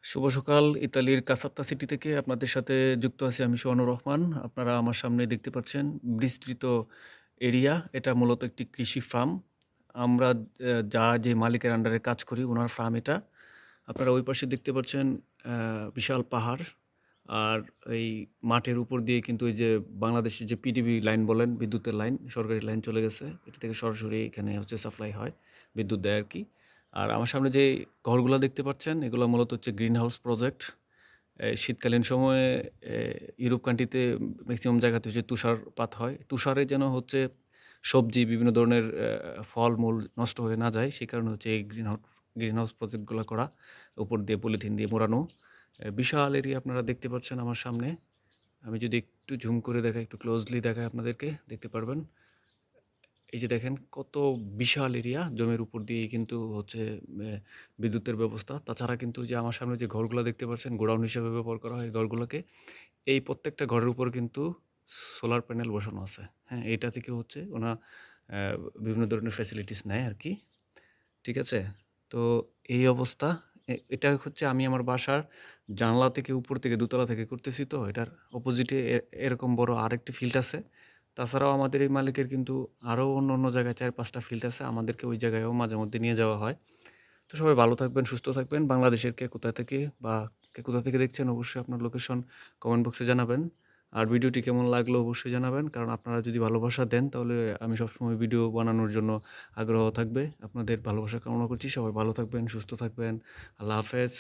শুভ সকাল। ইতালির কাসাত্তা সিটি থেকে আপনাদের সাথে যুক্ত আছি আমি সোহানুর রহমান। আপনারা আমার সামনে দেখতে পাচ্ছেন বিস্তৃত এরিয়া। এটা মূলত একটি কৃষি ফার্ম। আমরা যে মালিকের আন্ডারে কাজ করি উনার ফার্ম এটা। আপনারা ওই পাশে দেখতে পাচ্ছেন বিশাল পাহাড়। আর এই মাঠের উপর দিয়ে কিন্তু এই যে বাংলাদেশের যে পিডিবি লাইন বলেন, বিদ্যুতের লাইন, সরকারি লাইন চলে গেছে। এটা থেকে সরাসরি এখানে হচ্ছে সাপ্লাই হয়, বিদ্যুৎ দেয় আরকি। আর আমার সামনে যে ঘরগুলা দেখতে পাচ্ছেন, এগুলা মূলত হচ্ছে গ্রিন হাউস প্রজেক্ট। শীতকালীন সময়ে ইউরোপ কান্ট্রিতে ম্যাক্সিমাম জায়গাতে হচ্ছে তুষারপাত হয়। তুষারে যেন হচ্ছে সবজি, বিভিন্ন ধরনের ফলমূল নষ্ট হয়ে না যায়, সে কারণে হচ্ছে এই গ্রিন হাউস প্রজেক্টগুলা করা। উপর দিয়ে পলিথিন দিয়ে মোড়ানো। বিশাল এরিয়া আপনারা দেখতে পাচ্ছেন আমার সামনে। আমি যদি একটু জুম করে দেখাই, একটু ক্লোজলি দেখাই আপনাদেরকে, দেখতে পারবেন। এই যে দেখেন কত বিশাল এরিয়া, জমির উপর দিয়েই কিন্তু হচ্ছে এ বিদ্যুতের ব্যবস্থা। তাছাড়া কিন্তু যে আমার সামনে যে ঘরগুলা দেখতে পাচ্ছেন, গোডাউন হিসেবে ব্যবহার করা হয় এই ঘরগুলোকে। এই প্রত্যেকটা ঘরের উপর কিন্তু সোলার প্যানেল বসানো আছে। হ্যাঁ? এটা থেকে হচ্ছে ওনা অ্যা বিভিন্ন ধরনের ফ্যাসিলিটিস নেয় আরকি। ঠিক আছে? তো এই অবস্থা। এটা হচ্ছে আমি আমার বাসার জানালা থেকে উপর থেকে দোতলা থেকে করতেছি তো, এটার অপোজিটে এরকম বড় আরেকটি ফিল্ড আছে। তাছাড়াও আমাদের এই মালিকের কিন্তু আরও অন্য জায়গায় ৪-৫ টা ফিল্ড আছে। আমাদেরকে ওই জায়গায়ও মাঝেমধ্যে নিয়ে যাওয়া হয়। তো সবাই ভালো থাকবেন, সুস্থ থাকবেন। বাংলাদেশের কে কোথা থেকে বা কে কোথা থেকে দেখছেন অবশ্যই আপনার লোকেশন কমেন্ট বক্সে জানাবেন। আর ভিডিওটি কেমন লাগলো অবশ্যই জানাবেন। কারণ আপনারা যদি ভালোবাসা দেন তাহলে আমি সবসময় ভিডিও বানানোর জন্য আগ্রহ থাকবে। আপনাদের ভালোবাসা কামনা করছি। সবাই ভালো থাকবেন, সুস্থ থাকবেন। আল্লাহ হাফেজ।